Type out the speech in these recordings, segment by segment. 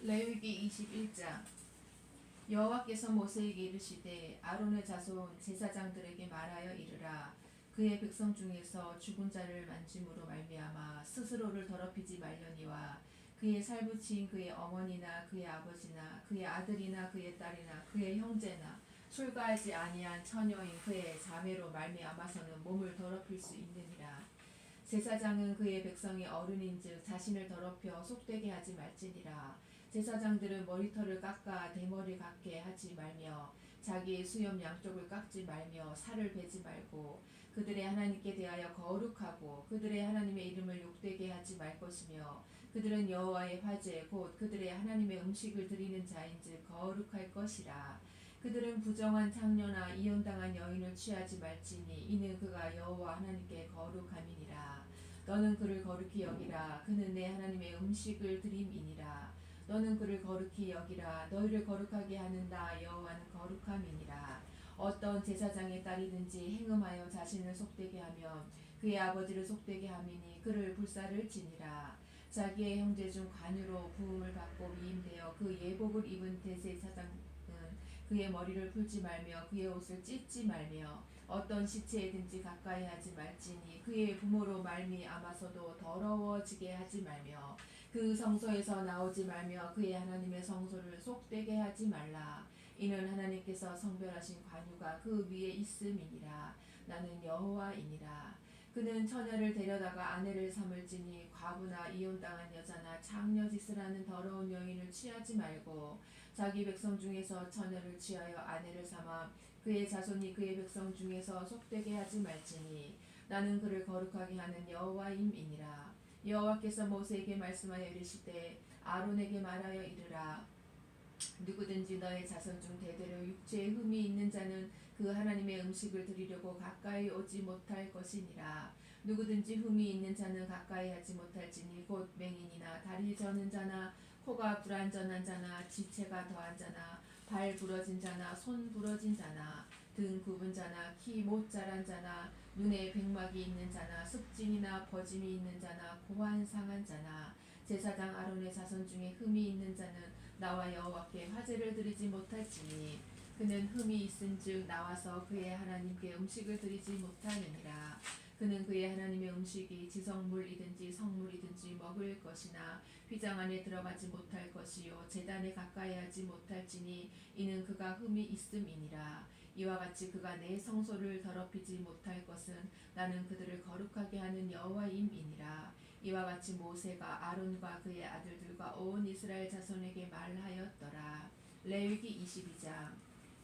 레위기 21장. 여호와께서 모세에게 이르시되 아론의 자손 제사장들에게 말하여 이르라. 그의 백성 중에서 죽은 자를 만짐으로 말미암아 스스로를 더럽히지 말려니와 그의 살부치인 그의 어머니나 그의 아버지나 그의 아들이나 그의 딸이나 그의 형제나 출가하지 아니한 처녀인 그의 자매로 말미암아서는 몸을 더럽힐 수 있느니라. 제사장은 그의 백성이 어른인즉 자신을 더럽혀 속되게 하지 말지니라. 제사장들은 머리털을 깎아 대머리 같게 하지 말며 자기의 수염 양쪽을 깎지 말며 살을 베지 말고 그들의 하나님께 대하여 거룩하고 그들의 하나님의 이름을 욕되게 하지 말 것이며 그들은 여호와의 화제 곧 그들의 하나님의 음식을 드리는 자인즉 거룩할 것이라. 그들은 부정한 창녀나 이혼당한 여인을 취하지 말지니 이는 그가 여호와 하나님께 거룩함이니라. 너는 그를 거룩히 여기라. 그는 내 하나님의 음식을 드림이니라. 너는 그를 거룩히 여기라. 너희를 거룩하게 하는 나 여호와는 거룩함이니라. 어떤 제사장의 딸이든지 행음하여 자신을 속되게 하면 그의 아버지를 속되게 함이니 그를 불사를 지니라. 자기의 형제 중 관유로 부음을 받고 위임되어 그 예복을 입은 대제사장은 그의 머리를 풀지 말며 그의 옷을 찢지 말며 어떤 시체에든지 가까이 하지 말지니 그의 부모로 말미암아서도 더러워지게 하지 말며 그 성소에서 나오지 말며 그의 하나님의 성소를 속되게 하지 말라. 이는 하나님께서 성별하신 관유가 그 위에 있음이니라. 나는 여호와이니라. 그는 처녀를 데려다가 아내를 삼을지니 과부나 이혼당한 여자나 장녀짓을 하는 더러운 여인을 취하지 말고 자기 백성 중에서 처녀를 취하여 아내를 삼아 그의 자손이 그의 백성 중에서 속되게 하지 말지니 나는 그를 거룩하게 하는 여호와임이니라. 여호와께서 모세에게 말씀하여 이르시되 아론에게 말하여 이르라. 누구든지 너의 자손 중 대대로 육체에 흠이 있는 자는 그 하나님의 음식을 드리려고 가까이 오지 못할 것이니라. 누구든지 흠이 있는 자는 가까이 하지 못할지니 곧 맹인이나 다리 저는 자나 코가 불완전한 자나 지체가 더한 자나 발 부러진 자나 손 부러진 자나 등 굽은 자나 키 못 자란 자나 눈에 백막이 있는 자나 습진이나 버짐이 있는 자나 고환 상한 자나 제사장 아론의 자손 중에 흠이 있는 자는 나와 여호와께 화제를 드리지 못할지니 그는 흠이 있은즉 나와서 그의 하나님께 음식을 드리지 못하느니라. 그는 그의 하나님의 음식이 지성물이든지 성물이든지 먹을 것이나 휘장 안에 들어가지 못할 것이요 제단에 가까이 하지 못할지니 이는 그가 흠이 있음이니라. 이와 같이 그가 내 성소를 더럽히지 못할 것은 나는 그들을 거룩하게 하는 여호와임이니라. 이와 같이 모세가 아론과 그의 아들들과 온 이스라엘 자손에게 말하였더라. 레위기 22장.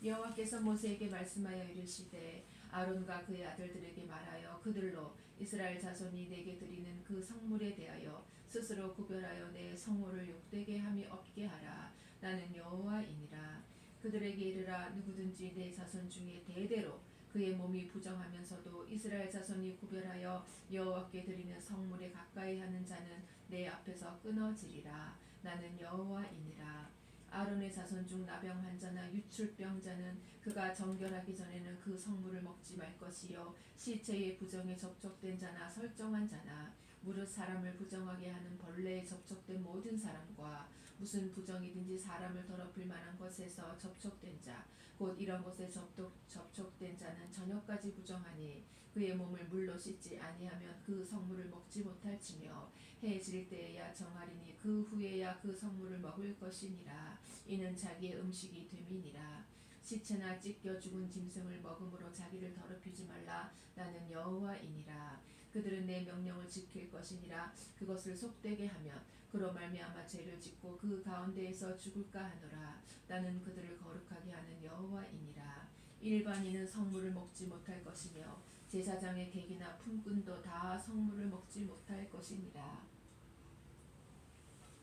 여호와께서 모세에게 말씀하여 이르시되 아론과 그의 아들들에게 말하여 그들로 이스라엘 자손이 내게 드리는 그 성물에 대하여 스스로 구별하여 내 성호를 욕되게 함이 없게 하라. 나는 여호와이니라. 그들에게 이르라. 누구든지 내 자손 중에 대대로 그의 몸이 부정하면서도 이스라엘 자손이 구별하여 여호와께 드리는 성물에 가까이 하는 자는 내 앞에서 끊어지리라. 나는 여호와이니라. 아론의 자손 중 나병 환자나 유출병자는 그가 정결하기 전에는 그 성물을 먹지 말 것이요 시체의 부정에 접촉된 자나 설정한 자나 무릇 사람을 부정하게 하는 벌레에 접촉된 모든 사람과 무슨 부정이든지 사람을 더럽힐 만한 것에서 접촉된 자 곧 이런 것에 접촉된 자는 저녁까지 부정하니 그의 몸을 물로 씻지 아니하면 그 성물을 먹지 못할지며 해 질 때에야 정하리니 그 후에야 그 성물을 먹을 것이니라. 이는 자기의 음식이 됨이니라. 시체나 찢겨 죽은 짐승을 먹음으로 자기를 더럽히지 말라. 나는 여호와이니라. 그들은 내 명령을 지킬 것이니라. 그것을 속되게 하면 그로 말미암아 죄를 짓고 그 가운데에서 죽을까 하노라. 나는 그들을 거룩하게 하는 여호와이니라. 일반인은 성물을 먹지 못할 것이며 제사장의 객이나 품꾼도 다 성물을 먹지 못할 것이니라.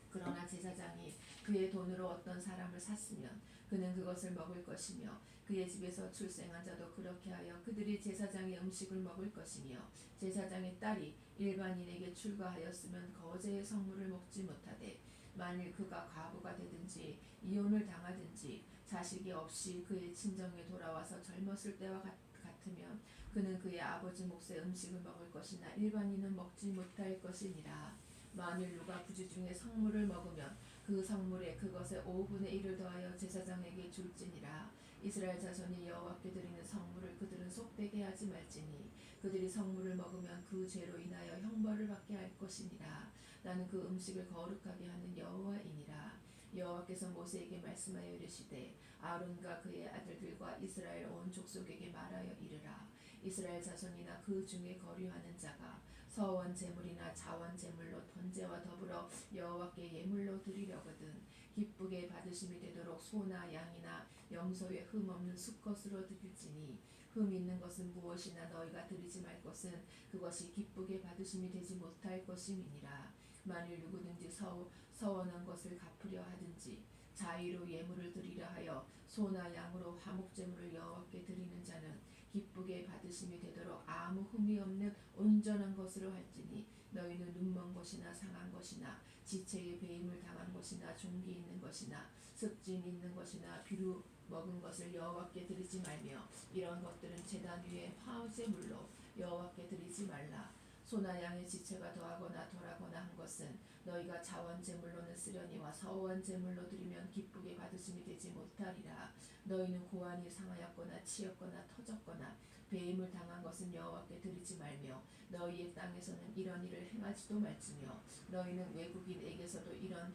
그러나 제사장이 그의 돈으로 어떤 사람을 샀으면 그는 그것을 먹을 것이며 그의 집에서 출생한 자도 그렇게 하여 그들이 제사장의 음식을 먹을 것이며 제사장의 딸이 일반인에게 출가하였으면 거제의 성물을 먹지 못하되 만일 그가 과부가 되든지 이혼을 당하든지 자식이 없이 그의 친정에 돌아와서 젊었을 때와 같으면 그는 그의 아버지 몫의 음식을 먹을 것이나 일반인은 먹지 못할 것이니라. 만일 누가 부지 중에 성물을 먹으면 그 성물에 그것의 5분의 1을 더하여 제사장에게 줄지니라. 이스라엘 자손이 여호와께 드리는 성물을 그들은 속되게 하지 말지니 그들이 성물을 먹으면 그 죄로 인하여 형벌을 받게 할 것이니라. 나는 그 음식을 거룩하게 하는 여호와이니라. 여호와께서 모세에게 말씀하여 이르시되 아론과 그의 아들들과 이스라엘 온 족속에게 말하여 이르라. 이스라엘 자손이나 그 중에 거류하는 자가 서원 제물이나 자원 제물로 번제와 더불어 여호와께 예물로 드리려거든 기쁘게 받으심이 되도록 소나 양이나 염소의 흠 없는 수컷으로 드릴지니 흠 있는 것은 무엇이나 너희가 드리지 말 것은 그것이 기쁘게 받으심이 되지 못할 것임이니라. 만일 누구든지 서원한 것을 갚으려 하든지 자의로 예물을 드리려 하여 소나 양으로 화목제물을 여호와께 드리는 자는 기쁘게 받으심이 되도록 아무 흠이 없는 온전한 것으로 할지니 너희는 눈먼 것이나 상한 것이나 지체에 배임을 당한 것이나 종기 있는 것이나 습진 있는 것이나 비루 먹은 것을 여호와께 드리지 말며 이런 것들은 제단 위에 화제물로 여호와께 드리지 말라. 소나 양의 지체가 더하거나 덜하거나 한 것은 너희가 자원 제물로는 쓰려니와 서원 제물로 드리면 기쁘게 받으심이 되지 못하리라. 너희는 고환이 상하였거나 치였거나 터졌거나 배임을 당한 것은 여호와께 드리지 말며 너희의 땅에서는 이런 일을 행하지도 말지며 너희는 외국인에게서도 이런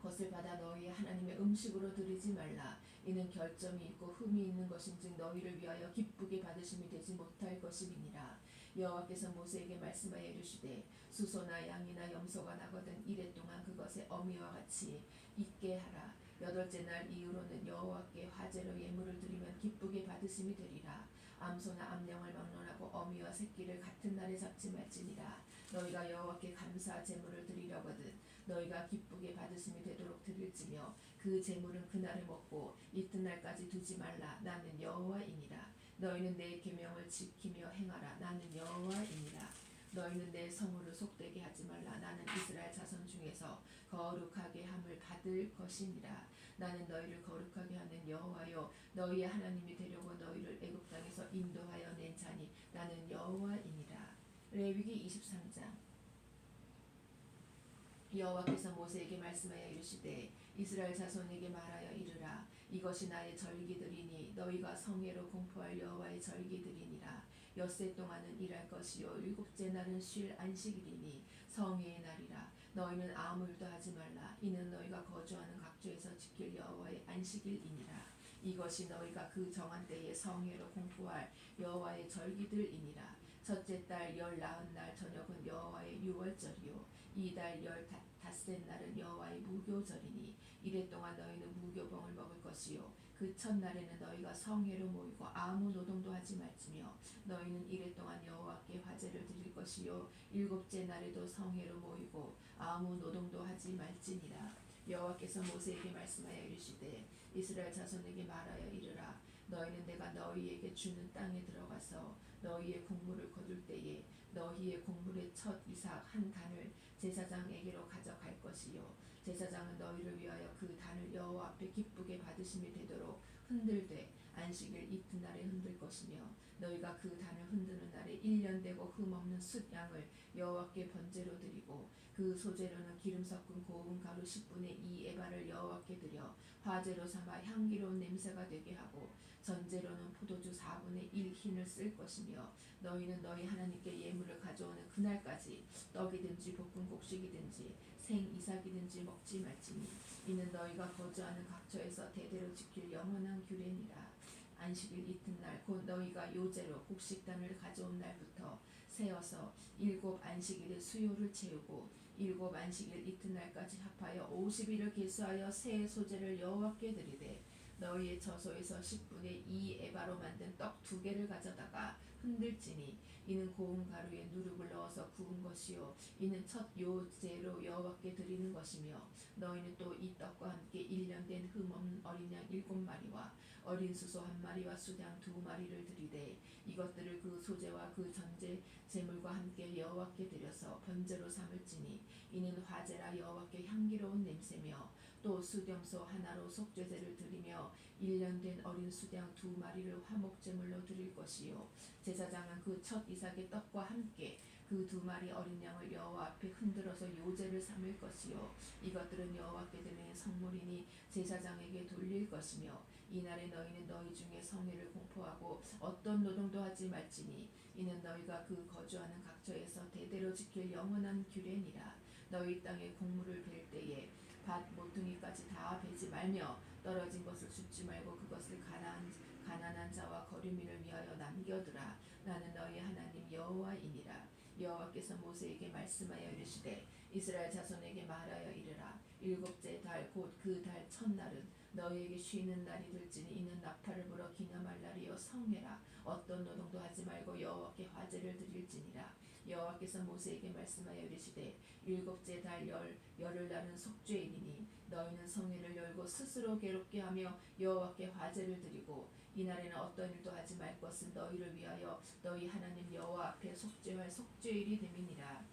것을 받아 너희의 하나님의 음식으로 드리지 말라. 이는 결점이 있고 흠이 있는 것인즉 너희를 위하여 기쁘게 받으심이 되지 못할 것임이니라. 여호와께서 모세에게 말씀하여 이르시되 수소나 양이나 염소가 나거든 이래 동안 그것의 어미와 같이 있게 하라. 여덟째 날 이후로는 여호와께 화제로 예물을 드리면 기쁘게 받으심이 되리라. 암소나 암양을 막론하고 어미와 새끼를 같은 날에 잡지 말지니라. 너희가 여호와께 감사 제물을 드리려거든 너희가 기쁘게 받으심이 되도록 드릴지며 그 제물은 그날에 먹고 이튿날까지 두지 말라. 나는 여호와이니라. 너희는 내 계명을 지키며 행하라. 나는 여호와이니라. 너희는 내 성물을 속되게 하지 말라. 나는 이스라엘 자손 중에서 거룩하게 함을 받을 것이니라. 나는 너희를 거룩하게 하는 여호와요 너희의 하나님이 되려고 너희를 애굽 땅에서 인도하여 낸 자니 나는 여호와이니라. 레위기 23장. 여호와께서 모세에게 말씀하여 이르시되 이스라엘 자손에게 말하여 이르라. 이것이 나의 절기들이니 너희가 성회로 공포할 여호와의 절기들이니라. 엿새 동안은 일할 것이요 일곱째 날은 쉴 안식일이니 성회의 날이라. 너희는 아무 일도 하지 말라. 이는 너희가 거주하는 각주에서 지킬 여호와의 안식일이니라. 이것이 너희가 그 정한 때에 성회로 공포할 여호와의 절기들이니라. 첫째 달 19날 저녁은 여호와의 유월절이요 이달 15셋 날은 여호와의 무교절이니 이래 동안 너희는 무교봉을 먹을 것이요 그 첫날에는 너희가 성회로 모이고 아무 노동도 하지 말지며 너희는 이래 동안 여호와께 화제를 드릴 것이요 일곱째 날에도 성회로 모이고 아무 노동도 하지 말지니라. 여호와께서 모세에게 말씀하여 이르시되 이스라엘 자손에게 말하여 이르라. 너희는 내가 너희에게 주는 땅에 들어가서 너희의 곡물을 거둘 때에 너희의 곡물의 첫 이삭 한 단을 제사장에게로 가져갈 것이요 제사장은 너희를 위하여 그 단을 여호와 앞에 기쁘게 받으심이 되도록 흔들되 안식일 이튿날에 흔들 것이며 너희가 그 단을 흔드는 날에 1년 되고 흠없는 숫양을 여호와께 번제로 드리고 그 소재로는 기름 섞은 고운 가루 10분의 2 에바를 여호와께 드려 화제로 삼아 향기로운 냄새가 되게 하고 전제로는 포도주 4분의 1 흰을 쓸 것이며 너희는 너희 하나님께 예물을 가져오는 그날까지 떡이든지 볶은 곡식이든지 생 이삭이든지 먹지 말지니 이는 너희가 거주하는 각처에서 대대로 지킬 영원한 규례니라. 안식일 이튿날 곧 너희가 요제로 곡식단을 가져온 날부터 세어서 7 안식일의 수요를 채우고 7 안식일 이튿날까지 합하여 50일을 계수하여 새 소재를 여호와께 드리되 너희의 처소에서 10분의 2 에바로 만든 떡 2개를 가져다가 흔들지니 이는 고운 가루에 누룩을 넣어서 구운 것이요 이는 첫 요제로 여호와께 드리는 것이며 너희는 또 이 떡과 함께 1년 된 흠없는 어린 양 7마리와 어린 수소 1마리와 수양 2마리를 드리되 이것들을 그 소제와 그 전제 제물과 함께 여호와께 드려서 번제로 삼을지니 이는 화제라 여호와께 향기로운 냄새며 또 수염소 하나로 속죄제를 드리며 1년 된 어린 수양 2마리를 화목제물로 드릴 것이요 제사장은 그 첫 이삭의 떡과 함께 그 두 마리 어린 양을 여호와 앞에 흔들어서 요제를 삼을 것이요 이것들은 여호와께 드리는 성물이니 제사장에게 돌릴 것이며 이날에 너희는 너희 중에 성회를 공포하고 어떤 노동도 하지 말지니 이는 너희가 그 거주하는 각처에서 대대로 지킬 영원한 규례니라. 너희 땅에 곡물을 벨 때에 밭 모퉁이까지 다 베지 말며 떨어진 것을 줍지 말고 그것을 가난한 자와 거류민을 위하여 남겨두라. 나는 너희 하나님 여호와이니라. 여호와께서 모세에게 말씀하여 이르시되 이스라엘 자손에게 말하여 이르라. 일곱째 달 곧 그 달 첫날은 너희에게 쉬는 날이 될지니 이는 나팔을 불어 기념할 날이요 성회라. 어떤 노동도 하지 말고 여호와께 화제를 드릴지니라. 여호와께서 모세에게 말씀하여 이르시되 일곱째 달 열흘날은 속죄일이니 너희는 성회를 열고 스스로 괴롭게 하며 여호와께 화제를 드리고 이날에는 어떤 일도 하지 말 것은 너희를 위하여 너희 하나님 여호와 앞에 속죄할 속죄일이 됨이니라.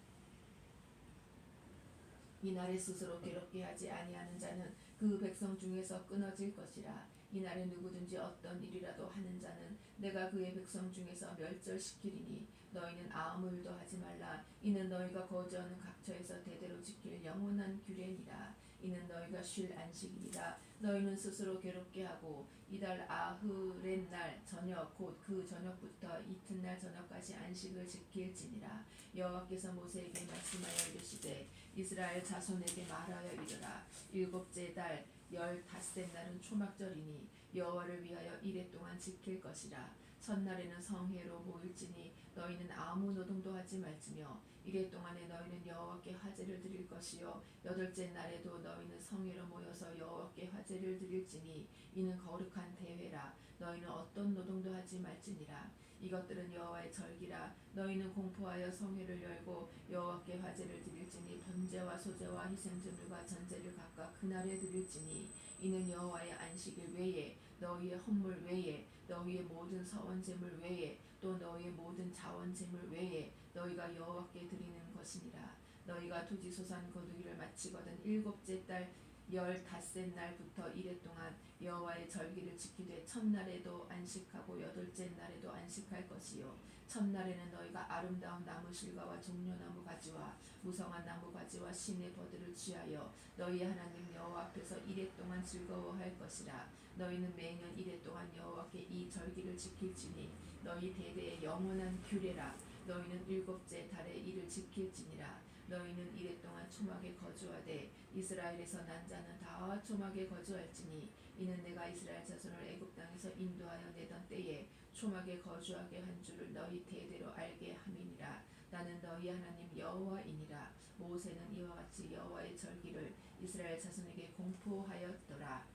이날에 스스로 괴롭게 하지 아니하는 자는 그 백성 중에서 끊어질 것이라. 이날에 누구든지 어떤 일이라도 하는 자는 내가 그의 백성 중에서 멸절시키리니 너희는 아무 일도 하지 말라. 이는 너희가 거주하는 각처에서 대대로 지킬 영원한 규례니라. 이는 너희가 쉴 안식이니라. 너희는 스스로 괴롭게 하고 이달 아흐렛 날 저녁 곧 그 저녁부터 이튿날 저녁까지 안식을 지킬지니라. 여호와께서 모세에게 말씀하여 이르시되 이스라엘 자손에게 말하여 이르라. 일곱째 달 15날은 초막절이니 여호와를 위하여 이레 동안 지킬 것이라. 첫날에는 성회로 모일지니 너희는 아무 노동도 하지 말지며 이레 동안에 너희는 여호와께 화제를 드릴 것이요 여덟째 날에도 너희는 성회로 모여서 여호와께 화제를 드릴지니 이는 거룩한 대회라. 너희는 어떤 노동도 하지 말지니라. 이것들은 여호와의 절기라. 너희는 공포하여 성회를 열고 여호와께 화제를 드릴지니 번제와 소제와 희생제물과 전제를 각각 그날에 드릴지니 이는 여호와의 안식일 외에 너희의 헌물 외에 너희의 모든 서원제물 외에 또 너희의 모든 자원제물 외에 너희가 여호와께 드리는 것이니라. 너희가 토지소산 거두기를 마치거든 일곱째 달 15날부터 이레 동안 여호와의 절기를 지키되 첫날에도 안식하고 여덟째 날에도 안식할 것이요 첫날에는 너희가 아름다운 나무 실과와 종려나무 가지와 무성한 나무 가지와 신의 버들을 취하여 너희 하나님 여호와 앞에서 이레 동안 즐거워할 것이라. 너희는 매년 이레 동안 여호와께 이 절기를 지킬지니 너희 대대의 영원한 규례라. 너희는 일곱째 달에 이를 지킬지니라. 너희는 이레 동안 초막에 거주하되 이스라엘에서 난 자는 다 초막에 거주할지니 이는 내가 이스라엘 자손을 애굽 땅에서 인도하여 내던 때에 초막에 거주하게 한 줄을 너희 대대로 알게 함이니라. 나는 너희 하나님 여호와이니라. 모세는 이와 같이 여호와의 절기를 이스라엘 자손에게 공포하였더라.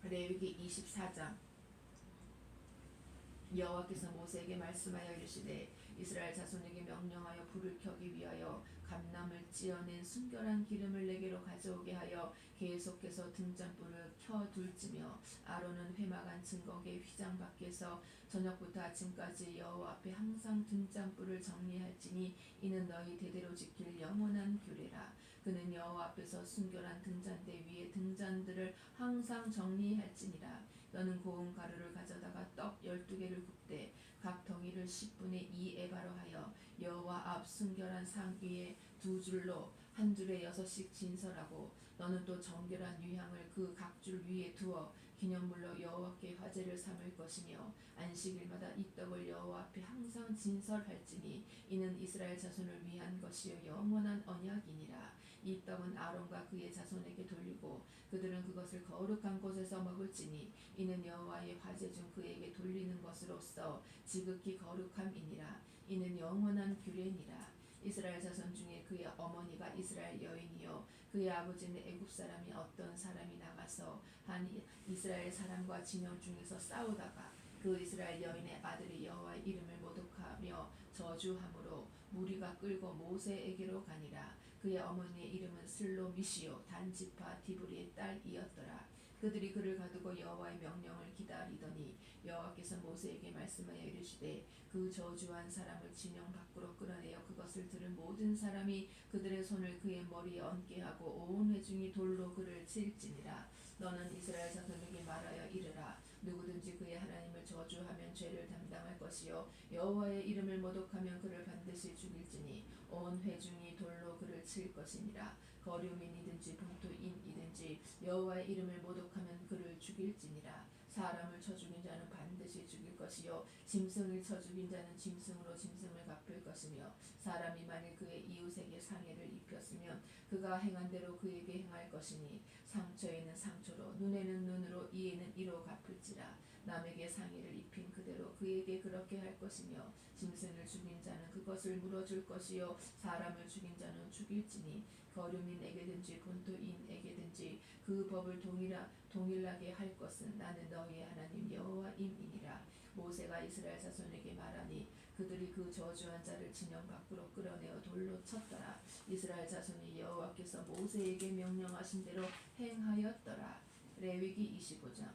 레위기 24장. 여호와께서 모세에게 말씀하여 이르시되 이스라엘 자손에게 명령하여 불을 켜기 위하여 감람을 찌어낸 순결한 기름을 내게로 가져오게 하여 계속해서 등잔불을 켜둘지며 아론은 회막안 증거계 휘장 밖에서 저녁부터 아침까지 여호와 앞에 항상 등잔불을 정리할지니 이는 너희 대대로 지킬 영원한 규례라. 그는 여호와 앞에서 순결한 등잔대 위에 등잔들을 항상 정리할지니라. 너는 고운 가루를 가져다가 떡 12개를 굽되 각 덩이를 10분의 2 에바로 하여 여호와 앞 순결한 상 위에 두 줄로 한 줄에 6씩 진설하고 너는 또 정결한 유향을 그 각 줄 위에 두어 기념물로 여호와께 화제를 삼을 것이며 안식일마다 이 떡을 여호와 앞에 항상 진설할지니 이는 이스라엘 자손을 위한 것이요 영원한 언약이니라. 이 떡은 아론과 그의 자손에게 돌리고 그들은 그것을 거룩한 곳에서 먹을지니 이는 여호와의 화제 중 그에게 돌리는 것으로서 지극히 거룩함이니라. 이는 영원한 규례니라. 이스라엘 자손 중에 그의 어머니가 이스라엘 여인이요 그의 아버지는 애굽 사람이 어떤 사람이 나가서 한 이스라엘 사람과 진영 중에서 싸우다가 그 이스라엘 여인의 아들이 여호와의 이름을 모독하며 저주함으로 무리가 끌고 모세에게로 가니라. 그의 어머니의 이름은 슬로미시요 단지파 디브리의 딸이었더라. 그들이 그를 가두고 여호와의 명령을 기다리더니 여호와께서 모세에게 말씀하여 이르시되 그 저주한 사람을 진영 밖으로 끌어내어 그것을 들은 모든 사람이 그들의 손을 그의 머리에 얹게 하고 온 회중이 돌로 그를 칠지니라. 너는 이스라엘 자손에게 말하여 이르라. 누구든지 그의 하나님을 저주하면 죄를 담당할 것이요 여호와의 이름을 모독하면 그를 반드시 죽일지니 온 회중이 돌로 그를 칠 것이니라. 거류민이든지 본토인이든지 여호와의 이름을 모독하면 그를 죽일지니라. 사람을 쳐 죽인 자는 반드시 죽일 것이요 짐승을 쳐 죽인 자는 짐승으로 짐승을 갚을 것이며 사람이 만일 그의 이웃에게 상해를 입혔으면 그가 행한 대로 그에게 행할 것이니 상처에는 상처로 눈에는 눈으로 이에는 이로 갚을지라. 남에게 상해를 입힌 그대로 그에게 그렇게 할 것이며 짐승을 죽인 자는 그것을 물어줄 것이요 사람을 죽인 자는 죽일지니 거류민에게든지 본토인에게든지 그 법을 동일하게 할 것은 나는 너희의 하나님 여호와임이니라. 모세가 이스라엘 자손에게 말하니 그들이 그 저주한 자를 진영 밖으로 끌어내어 돌로 쳤더라. 이스라엘 자손이 여호와께서 모세에게 명령하신 대로 행하였더라. 레위기 25장.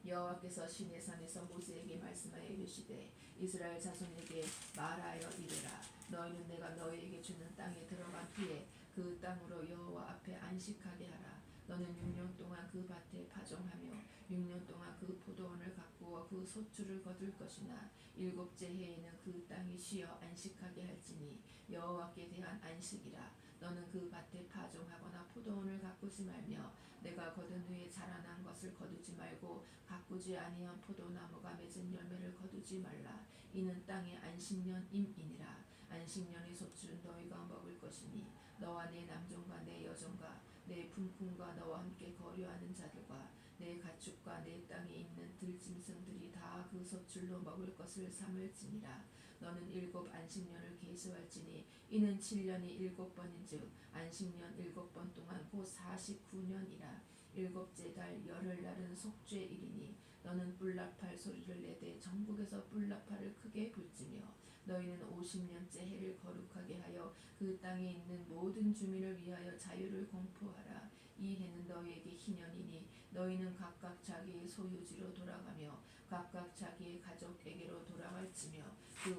여호와께서 시내산에서 모세에게 말씀하여 이르시되 이스라엘 자손에게 말하여 이르라. 너희는 내가 너희에게 주는 땅에 들어간 후에 그 땅으로 여호와 앞에 안식하게 하라. 너는 6년 동안 그 밭에 파종하며 6년 동안 그 포도원을 가꾸어 그 소출을 거둘 것이나 일곱째 해에는 그 땅이 쉬어 안식하게 할지니 여호와께 대한 안식이라. 너는 그 밭에 파종하거나 포도원을 가꾸지 말며 내가 거둔 후에 자라난 것을 거두지 말고 가꾸지 아니한 포도나무가 맺은 열매를 거두지 말라. 이는 땅의 안식년임이니라. 안식년의 소출은 너희가 먹을 것이니 너와 내 남종과 내 여종과 내 품꾼과 너와 함께 거류하는 자들과 내 가축과 내 땅에 있는 들짐승들이 다 그 소출로 먹을 것을 삼을지니라. 너는 7 안식년을 계수할지니 이는 7년이 7번인즉 안식년 7번 동안 곧 49년이라. 7째 달 열흘날은 속죄일이니 너는 뿔나팔 소리를 내되 전국에서 뿔나팔을 크게 불지며 너희는 50년째 해를 거룩하게 하여 그 땅에 있는 모든 주민을 위하여 자유를 공포하라. 이 해는 너희에게 희년이니 너희는 각각 자기의 소유지로 돌아가며 각각 자기의 가족에게로 돌아갈지며 그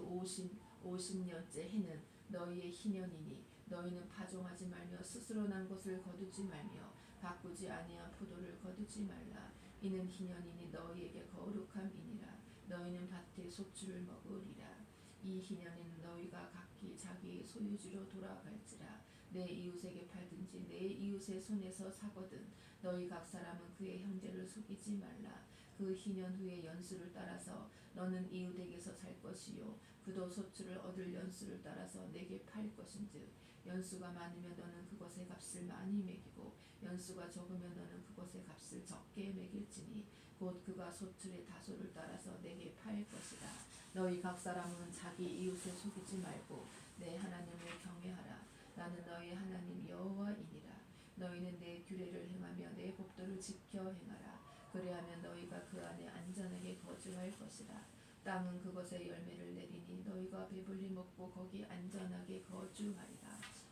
50년째 해는 너희의 희년이니 너희는 파종하지 말며 스스로 난 것을 거두지 말며 가꾸지 아니한 포도를 거두지 말라. 이는 희년이니 너희에게 거룩함이니라. 너희는 밭의 소출을 먹으리라. 이 희년에는 너희가 각기 자기의 소유지로 돌아갈지라. 내 이웃에게 팔든지 내 이웃의 손에서 사거든 너희 각 사람은 그의 형제를 속이지 말라. 그 희년 후에 연수를 따라서 너는 이웃에게서 살 것이요 그도 소출을 얻을 연수를 따라서 내게 팔 것인즉 연수가 많으면 너는 그것의 값을 많이 매기고 연수가 적으면 너는 그것의 값을 적게 매길지니 곧 그가 소출의 다소를 따라서 내게 팔 것이다. 너희 각 사람은 자기 이웃을 속이지 말고 내 하나님을 경외하라. 나는 너희 하나님 여호와이니라. 너희는 내 규례를 행하며 내 법도를 지켜 행하라. 그리하면 너희가 그 안에 안전하게 거주할 것이라. 땅은 그것의 열매를 내리니 너희가 배불리 먹고 거기 안전하게 거주하리라.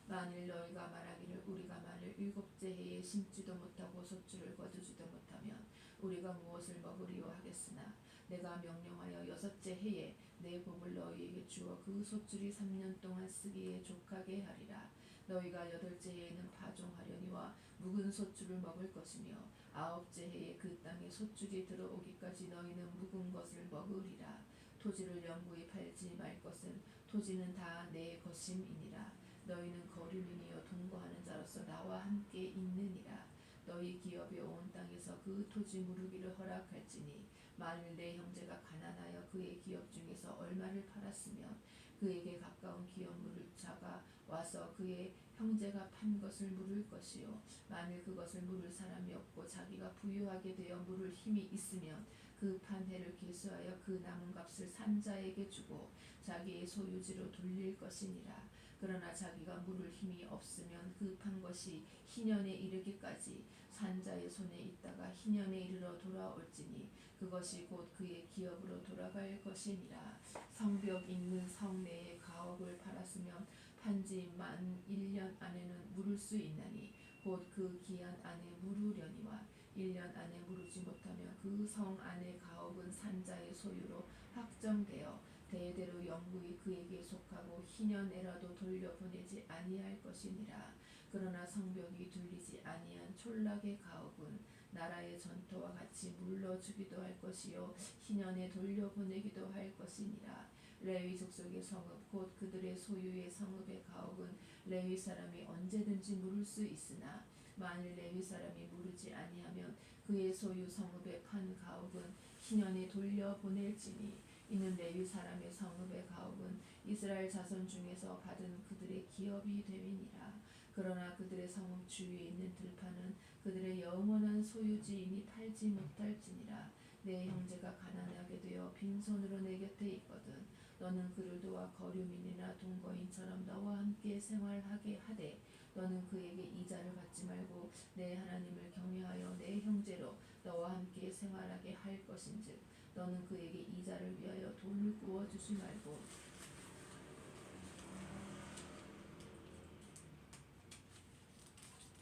만일 너희가 말하기를 우리가 만일 7째 해에 심지도 못하고 소출을 거두지도 못하면 우리가 무엇을 먹으리요 하겠으나 내가 명령하여 6째 해에 내 복을 너희에게 주어 그 소출이 3년 동안 쓰기에 족하게 하리라. 너희가 8째 해에는 파종하려니와 묵은 소출을 먹을 것이며 9째 해에 그 땅에 소출이 들어오기까지 너희는 묵은 것을 먹으리라. 토지를 영구히 팔지 말 것은 토지는 다 내 것임이니라. 너희는 거류민이여 동거하는 자로서 나와 함께 있느니라. 너희 기업이 온 땅에서 그 토지 무르기를 허락할지니 만일 내 형제가 가난하여 그의 기업 중에서 얼마를 팔았으면 그에게 가까운 기업 물을 자가 와서 그의 형제가 판 것을 물을 것이요 만일 그것을 물을 사람이 없고 자기가 부유하게 되어 물을 힘이 있으면 그 판 해를 계수하여 그 남은 값을 산 자에게 주고 자기의 소유지로 돌릴 것이니라. 그러나 자기가 물을 힘이 없으면 그 판 것이 희년에 이르기까지 산 자의 손에 있다가 희년에 이르러 돌아올지니 그것이 곧 그의 기업으로 돌아갈 것이니라. 성벽 있는 성 내에 가옥을 팔았으면 판지 만 1년 안에는 물을 수 있나니 곧 그 기한 안에 물으려니와 1년 안에 물으지 못하면 그 성 안의 가옥은 산자의 소유로 확정되어 대대로 영구히 그에게 속하고 희년에라도 돌려보내지 아니할 것이니라. 그러나 성벽이 둘리지 아니한 촌락의 가옥은 나라의 전토와 같이 물러주기도 할 것이요 희년에 돌려보내기도 할 것이니라. 레위 족속의 성읍 곧 그들의 소유의 성읍의 가옥은 레위 사람이 언제든지 물을 수 있으나 만일 레위 사람이 물으지 아니하면 그의 소유 성읍의 판 가옥은 희년에 돌려보낼지니 이는 레위 사람의 성읍의 가옥은 이스라엘 자손 중에서 받은 그들의 기업이 됨이니라. 그러나 그들의 성읍 주위에 있는 들판은 그들의 영원한 소유지이니 팔지 못할지니라. 내 형제가 가난하게 되어 빈손으로 내 곁에 있거든 너는 그를 도와 거류민이나 동거인처럼 너와 함께 생활하게 하되 너는 그에게 이자를 받지 말고 내 하나님을 경외하여 내 형제로 너와 함께 생활하게 할 것인즉 너는 그에게 이자를 위하여 돈을 구워주지 말고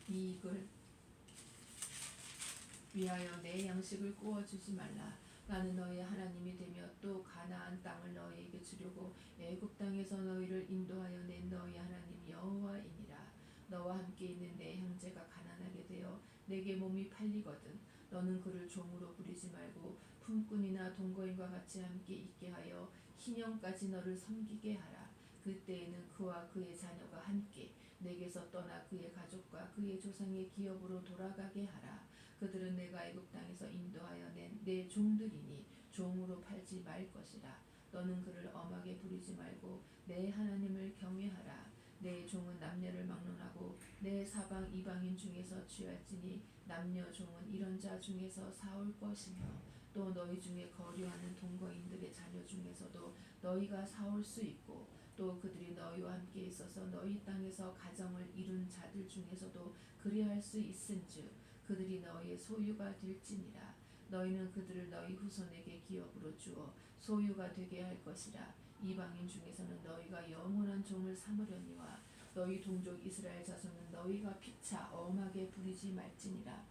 이익을 위하여 내 양식을 구워주지 말라. 나는 너의 하나님이 되며 또 가나안 땅을 너희에게 주려고 애굽 땅에서 너희를 인도하여 낸 너희 하나님 여호와이니라. 너와 함께 있는 내 형제가 가난하게 되어 내게 몸이 팔리거든 너는 그를 종으로 부리지 말고 품꾼이나 동거인과 같이 함께 있게 하여 희년까지 너를 섬기게 하라. 그때에는 그와 그의 자녀가 함께 내게서 떠나 그의 가족과 그의 조상의 기업으로 돌아가게 하라. 그들은 내가 애굽 땅에서 인도하여 낸 내 종들이니 종으로 팔지 말 것이라. 너는 그를 엄하게 부리지 말고 내 하나님을 경외하라. 내 종은 남녀를 막론하고 내 사방 이방인 중에서 취할지니 남녀 종은 이런 자 중에서 사올 것이며 또 너희 중에 거류하는 동거인들의 자녀 중에서도 너희가 사올 수 있고 또 그들이 너희와 함께 있어서 너희 땅에서 가정을 이룬 자들 중에서도 그리할 수 있은즉 그들이 너희의 소유가 될지니라. 너희는 그들을 너희 후손에게 기업으로 주어 소유가 되게 할 것이라. 이방인 중에서는 너희가 영원한 종을 삼으려니와 너희 동족 이스라엘 자손은 너희가 피차 엄하게 부리지 말지니라.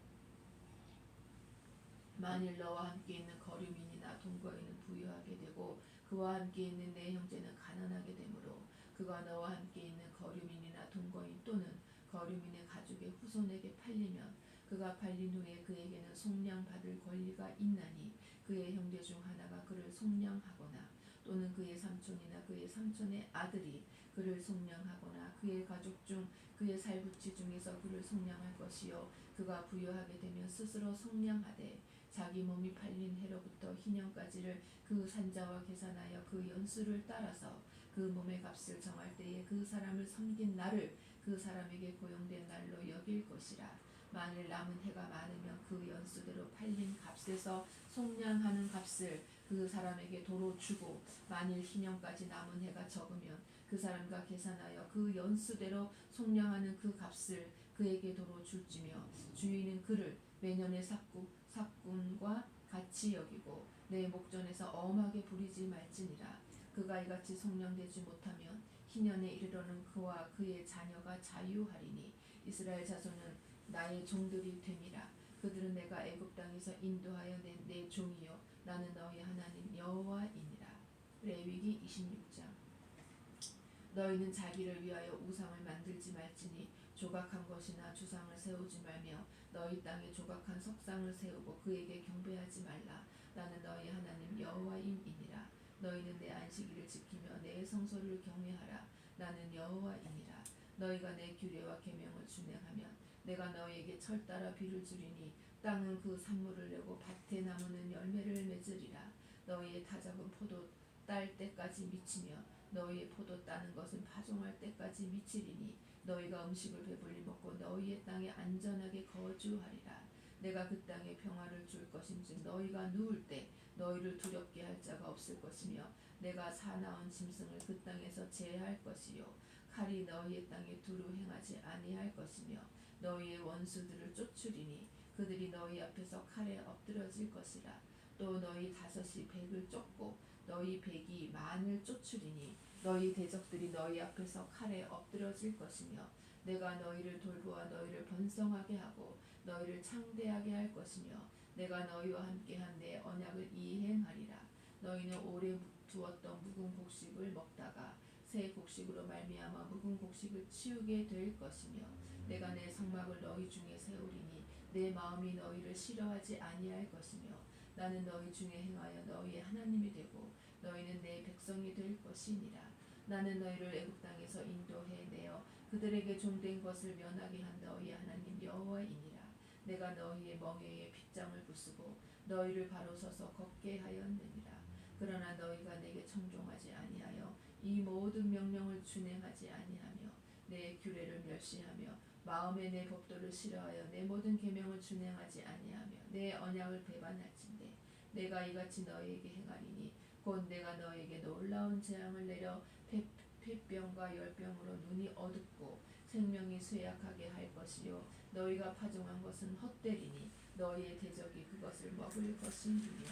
만일 너와 함께 있는 거류민이나 동거인은 부유하게 되고 그와 함께 있는 내 형제는 가난하게 되므로 그가 너와 함께 있는 거류민이나 동거인 또는 거류민의 가족의 후손에게 팔리면 그가 팔린 후에 그에게는 속량받을 권리가 있나니 그의 형제 중 하나가 그를 속량하거나 또는 그의 삼촌이나 그의 삼촌의 아들이 그를 속량하거나 그의 가족 중 그의 살부치 중에서 그를 속량할 것이요 그가 부유하게 되면 스스로 속량하되 자기 몸이 팔린 해로부터 희년까지를 그 산자와 계산하여 그 연수를 따라서 그 몸의 값을 정할 때에 그 사람을 섬긴 날을 그 사람에게 고용된 날로 여길 것이라. 만일 남은 해가 많으면 그 연수대로 팔린 값에서 속량하는 값을 그 사람에게 도로 주고 만일 희년까지 남은 해가 적으면 그 사람과 계산하여 그 연수대로 속량하는 그 값을 그에게 도로 줄지며 주인은 그를 매년의 삭군과 같이 여기고 내 목전에서 엄하게 부리지 말지니라. 그가 이같이 속량되지 못하면 희년에 이르러는 그와 그의 자녀가 자유하리니 이스라엘 자손은 나의 종들이 됨이라. 그들은 내가 애굽 땅에서 인도하여 낸 내 종이요 나는 너희 하나님 여호와이니라. 레위기 26장. 너희는 자기를 위하여 우상을 만들지 말지니 조각한 것이나 주상을 세우지 말며 너희 땅에 조각한 석상을 세우고 그에게 경배하지 말라. 나는 너희 하나님 여호와임이니라. 너희는 내 안식일을 지키며 내 성소를 경외하라. 나는 여호와이니라. 너희가 내 규례와 계명을 준행하면 내가 너희에게 철 따라 비를 주리니 땅은 그 산물을 내고 밭에 나무는 열매를 맺으리라. 너희의 타작은 포도 딸 때까지 미치며 너희의 포도 따는 것은 파종할 때까지 미치리니 너희가 음식을 배불리 먹고 너희의 땅에 안전하게 거주하리라. 내가 그 땅에 평화를 줄 것인즉 너희가 누울 때 너희를 두렵게 할 자가 없을 것이며 내가 사나운 짐승을 그 땅에서 제할 것이요 칼이 너희의 땅에 두루 행하지 아니할 것이며 너희의 원수들을 쫓으리니 그들이 너희 앞에서 칼에 엎드러질 것이라. 또 너희 다섯이 백을 쫓고 너희 백이 만을 쫓으리니 너희 대적들이 너희 앞에서 칼에 엎드러질 것이며 내가 너희를 돌보아 너희를 번성하게 하고 너희를 창대하게 할 것이며 내가 너희와 함께한 내 언약을 이행하리라. 너희는 오래 두었던 묵은 곡식을 먹다가 새 곡식으로 말미암아 묵은 곡식을 치우게 될 것이며 내가 내 성막을 너희 중에 세우리니 내 마음이 너희를 싫어하지 아니할 것이며 나는 너희 중에 행하여 너희의 하나님이 되고 너희는 내 백성이 될 것이니라. 나는 너희를 애굽 땅에서 인도해 내어 그들에게 종된 것을 면하게 한 너희의 하나님 여호와이니라. 내가 너희의 멍에에 빗장을 부수고 너희를 바로 서서 걷게 하였느니라. 그러나 너희가 내게 청종하지 아니하여 이 모든 명령을 준행하지 아니하며 내 규례를 멸시하며 마음에 내 법도를 싫어하여 내 모든 계명을 준행하지 아니하며 내 언약을 배반할진대 내가 이같이 너희에게 행하리니 곧 내가 너희에게 놀라운 재앙을 내려 폐병과 열병으로 눈이 어둡고 생명이 쇠약하게 할 것이요 너희가 파종한 것은 헛되리니 너희의 대적이 그것을 먹을 것이니며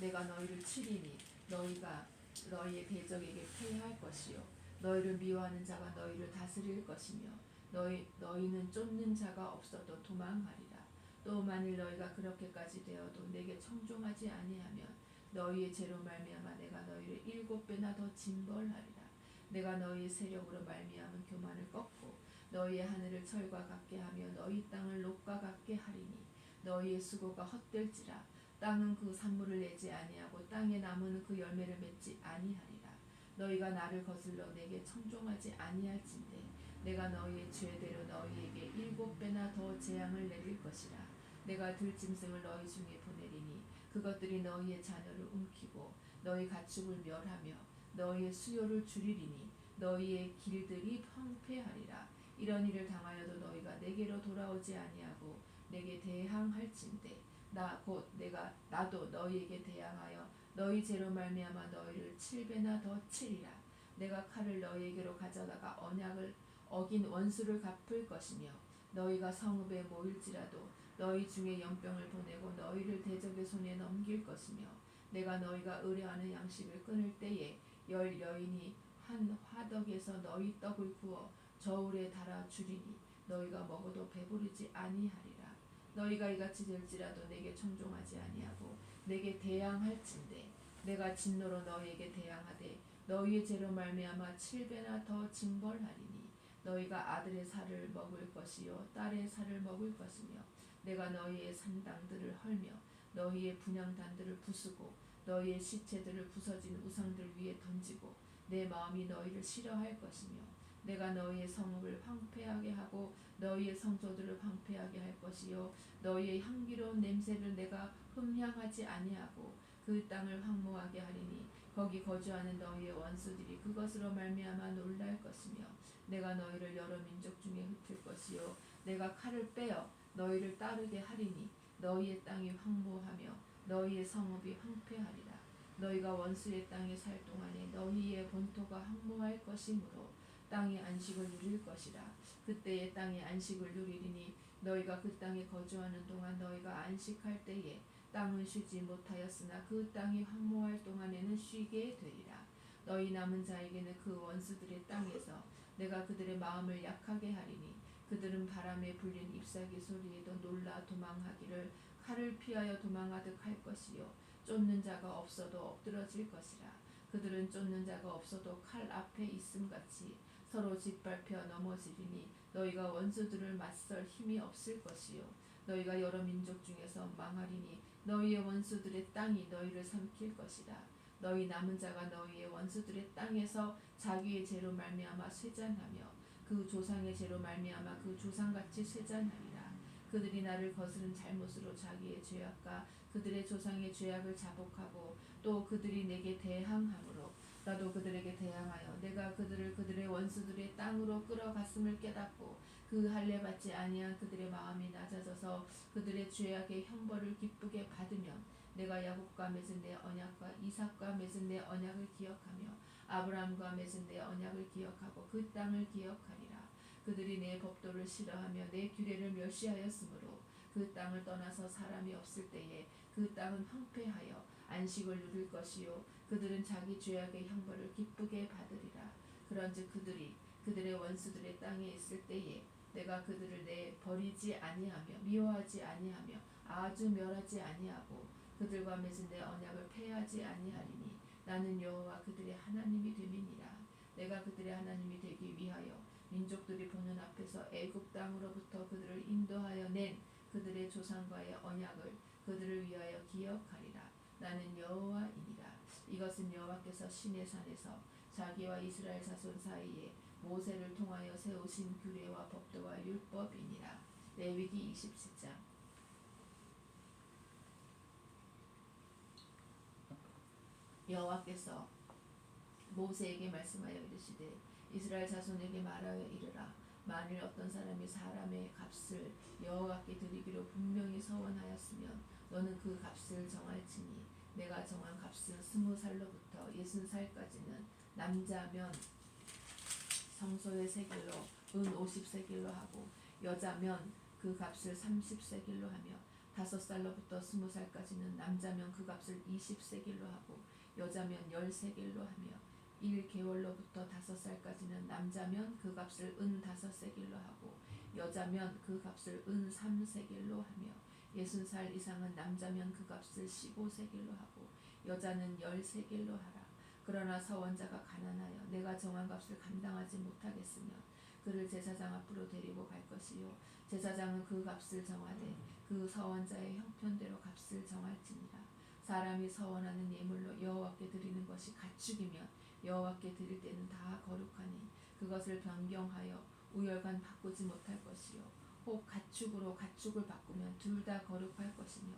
내가 너희를 치리니 너희가 너희의 대적에게 패할 것이요 너희를 미워하는 자가 너희를 다스릴 것이며 너희는 쫓는 자가 없어도 도망하리라. 또 만일 너희가 그렇게까지 되어도 내게 청종하지 아니하면 너희의 죄로 말미암아 내가 너희를 7배나 더 징벌하리라. 내가 너희의 세력으로 말미암은 교만을 꺾고 너희의 하늘을 철과 같게 하며 너희 땅을 녹과 같게 하리니 너희의 수고가 헛될지라. 땅은 그 산물을 내지 아니하고 땅의 나무는 그 열매를 맺지 아니하리라. 너희가 나를 거슬러 내게 청종하지 아니할진대 내가 너희의 죄대로 너희에게 7배나 더 재앙을 내릴 것이라. 내가 들짐승을 너희 중에 보내리니 그것들이 너희의 자녀를 움키고 너희 가축을 멸하며 너희의 수요를 줄이리니 너희의 길들이 황폐하리라. 이런 일을 당하여도 너희가 내게로 돌아오지 아니하고 내게 대항할진대 나도 너희에게 대항하여 너희 죄로 말미암아 너희를 7배나 더 치리라. 내가 칼을 너희에게로 가져다가 언약을 어긴 원수를 갚을 것이며 너희가 성읍에 모일지라도 너희 중에 연병을 보내고 너희를 대적의 손에 넘길 것이며 내가 너희가 의뢰하는 양식을 끊을 때에 열 여인이 한 화덕에서 너희 떡을 구워 저울에 달아 주리니 너희가 먹어도 배부르지 아니하리라. 너희가 이같이 될지라도 내게 청종하지 아니하고 내게 대항할진대 내가 진노로 너희에게 대항하되 너희의 죄로 말미암아 7배나 더 징벌하리니 너희가 아들의 살을 먹을 것이요 딸의 살을 먹을 것이며 내가 너희의 산당들을 헐며 너희의 분향단들을 부수고 너희의 시체들을 부서진 우상들 위에 던지고 내 마음이 너희를 싫어할 것이며 내가 너희의 성읍을 황폐하게 하고 너희의 성소들을 황폐하게 할 것이요 너희의 향기로운 냄새를 내가 흠향하지 아니하고 그 땅을 황무하게 하리니 거기 거주하는 너희의 원수들이 그것으로 말미암아 놀랄 것이며 내가 너희를 여러 민족 중에 흩을 것이요 내가 칼을 빼어 너희를 따르게 하리니 너희의 땅이 황무하며 너희의 성읍이 황폐하리라. 너희가 원수의 땅에 살 동안에 너희의 본토가 황무할 것이므로 땅이 안식을 누릴 것이라. 그때의 땅이 안식을 누리리니 너희가 그 땅에 거주하는 동안 너희가 안식할 때에 땅은 쉬지 못하였으나 그 땅이 황무할 동안에는 쉬게 되리라. 너희 남은 자에게는 그 원수들의 땅에서 내가 그들의 마음을 약하게 하리니 그들은 바람에 불린 잎사귀 소리에도 놀라 도망하기를 칼을 피하여 도망하듯 할 것이요 쫓는 자가 없어도 엎드러질 것이라. 그들은 쫓는 자가 없어도 칼 앞에 있음같이 서로 짓밟혀 넘어지리니 너희가 원수들을 맞설 힘이 없을 것이요 너희가 여러 민족 중에서 망하리니 너희의 원수들의 땅이 너희를 삼킬 것이라. 너희 남은 자가 너희의 원수들의 땅에서 자기의 죄로 말미암아 쇠잔하며 그 조상의 죄로 말미암아 그 조상같이 쇠잔하리라. 그들이 나를 거스른 잘못으로 자기의 죄악과 그들의 조상의 죄악을 자복하고 또 그들이 내게 대항함으로 나도 그들에게 대항하여 내가 그들의 원수들의 땅으로 끌어갔음을 깨닫고 그 할례 받지 아니한 그들의 마음이 낮아져서 그들의 죄악의 형벌을 기쁘게 받으면 내가 야곱과 맺은 내 언약과 이삭과 맺은 내 언약을 기억하며 아브라함과 맺은 내 언약을 기억하고 그 땅을 기억하리라. 그들이 내 법도를 싫어하며 내 규례를 멸시하였으므로 그 땅을 떠나서 사람이 없을 때에 그 땅은 황폐하여 안식을 누릴 것이요 그들은 자기 죄악의 형벌을 기쁘게 받으리라. 그런즉 그들이 그들의 원수들의 땅에 있을 때에 내가 그들을 내 버리지 아니하며 미워하지 아니하며 아주 멸하지 아니하고 그들과 맺은 내 언약을 폐하지 아니하리니 나는 여호와 그들의 하나님이 됨이니라. 내가 그들의 하나님이 되기 위하여 민족들이 보는 앞에서 애굽 땅으로부터 그들을 인도하여 낸 그들의 조상과의 언약을 그들을 위하여 기억하리라. 나는 여호와이니라. 이것은 여호와께서 시내 산에서 자기와 이스라엘 자손 사이에 모세를 통하여 세우신 규례와 법도와 율법이니라. 레위기 27장. 여호와께서 모세에게 말씀하여 이르시되 이스라엘 자손에게 말하여 이르라. 만일 어떤 사람이 사람의 값을 여호와께 드리기로 분명히 서원하였으면 너는 그 값을 정할지니 내가 정한 값은 20살로부터 60살까지는 남자면 성소의 세겔로 은 50세겔로 하고 여자면 그 값을 30세겔로 하며 5살로부터 20살까지는 남자면 그 값을 20세겔로 하고 여자면 10세겔로 하며 1개월로부터 5살까지는 남자면 그 값을 은 5세겔로 하고 여자면 그 값을 은 3세겔로 하며 60살 이상은 남자면 그 값을 15세겔로 하고 여자는 10세겔로 하라. 그러나 서원자가 가난하여 내가 정한 값을 감당하지 못하겠으면 그를 제사장 앞으로 데리고 갈 것이요 제사장은 그 값을 정하되 그 서원자의 형편대로 값을 정할지니라. 사람이 서원하는 예물로 여호와께 드리는 것이 가축이면 여호와께 드릴 때는 다 거룩하니 그것을 변경하여 우열간 바꾸지 못할 것이요 혹 가축으로 가축을 바꾸면 둘 다 거룩할 것이며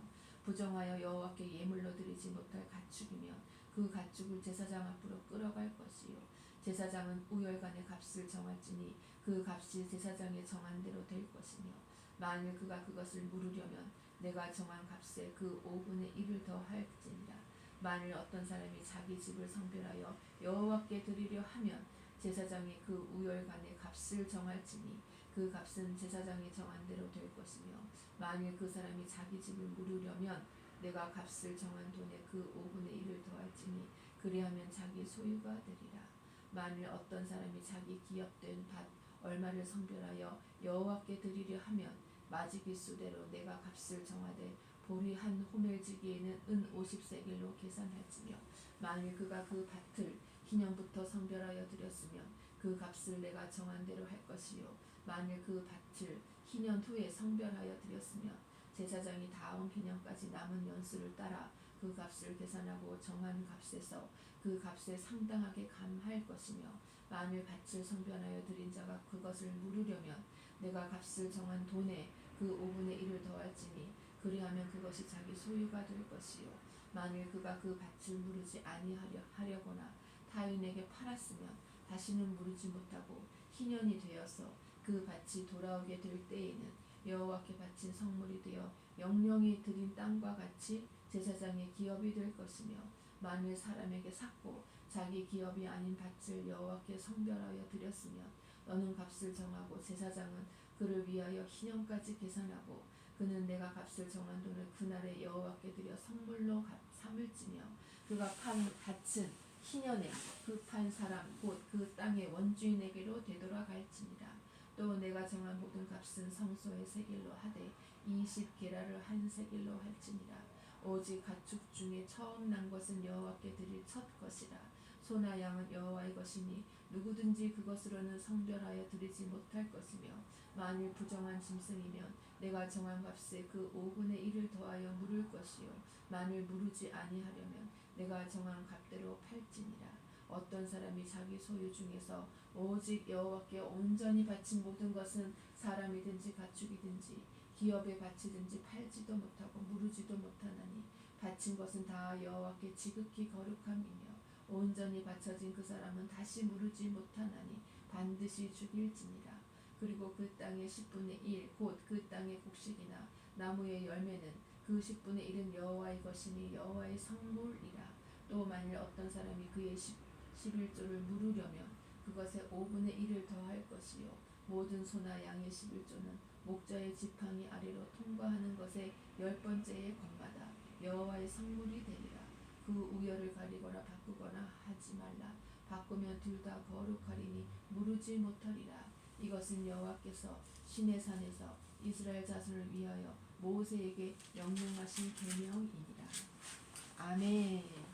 부정하여 여호와께 예물로 드리지 못할 가축이면 그 가축을 제사장 앞으로 끌어갈 것이요 제사장은 우열간의 값을 정할지니 그 값이 제사장의 정한 대로 될 것이며 만일 그가 그것을 물으려면 내가 정한 값에 그 5분의 1을 더 할지니라. 만일 어떤 사람이 자기 집을 성별하여 여호와께 드리려 하면 제사장이 그 우열간의 값을 정할지니 그 값은 제사장이 정한 대로 될 것이며 만일 그 사람이 자기 집을 물으려면 내가 값을 정한 돈에 그 5분의 1을 더할지니 그리하면 자기 소유가 되리라. 만일 어떤 사람이 자기 기업된 밭 얼마를 성별하여 여호와께 드리려 하면 마지기 수대로 내가 값을 정하되 보리 한 호멜지기에는 은 50세겔로 계산할지며 만일 그가 그 밭을 희년부터 성별하여 드렸으면 그 값을 내가 정한 대로 할 것이요 만일 그 밭을 희년 후에 성별하여 드렸으면 제사장이 다음 희년까지 남은 연수를 따라 그 값을 계산하고 정한 값에서 그 값에 상당하게 감할 것이며 만일 밭을 성별하여 드린 자가 그것을 물으려면 내가 값을 정한 돈에 그 5분의 1을 더할지니 그리하면 그것이 자기 소유가 될 것이요 만일 그가 그 밭을 무르지 아니하려거나 타인에게 팔았으면 다시는 무르지 못하고 희년이 되어서 그 밭이 돌아오게 될 때에는 여호와께 바친 성물이 되어 영영이 드린 땅과 같이 제사장의 기업이 될 것이며 만일 사람에게 샀고 자기 기업이 아닌 밭을 여호와께 성별하여 드렸으면 너는 값을 정하고 제사장은 그를 위하여 희년까지 계산하고 그는 내가 값을 정한 돈을 그날에 여호와께 드려 성물로 삼을지며 그가 판 밭은 희년에 그 판 사람 곧 그 땅의 원주인에게로 되돌아갈지니라. 또 내가 정한 모든 값은 성소의 세겔로 하되 20게라를 한 세겔로 할지니라. 오직 가축 중에 처음 난 것은 여호와께 드릴 첫 것이라. 소나 양은 여호와의 것이니 누구든지 그것으로는 성별하여 드리지 못할 것이며 만일 부정한 짐승이면 내가 정한 값에 그 5분의 1을 더하여 물을 것이요 만일 무르지 아니하려면 내가 정한 값대로 팔지니라. 어떤 사람이 자기 소유 중에서 오직 여호와께 온전히 바친 모든 것은 사람이든지 가축이든지 기업에 바치든지 팔지도 못하고 무르지도 못하나니 바친 것은 다 여호와께 지극히 거룩함이며 온전히 바쳐진 그 사람은 다시 무르지 못하나니 반드시 죽일지니라. 그리고 그 땅의 10분의 1 곧 그 땅의 곡식이나 나무의 열매는 그 10분의 1은 여호와의 것이니 여호와의 성물이라. 또 만일 어떤 사람이 그의 11조를 물으려면 그것에 5분의 1을 더할 것이요 모든 소나 양의 11조는 목자의 지팡이 아래로 통과하는 것의 10번째의 것마다 여호와의 성물이 되리라. 그 우열을 가리거나 바꾸거나 하지 말라. 바꾸면 둘 다 거룩하리니 무르지 못하리라. 이것은 여호와께서 시내산에서 이스라엘 자손을 위하여 모세에게 명령하신 계명이니라. 아멘.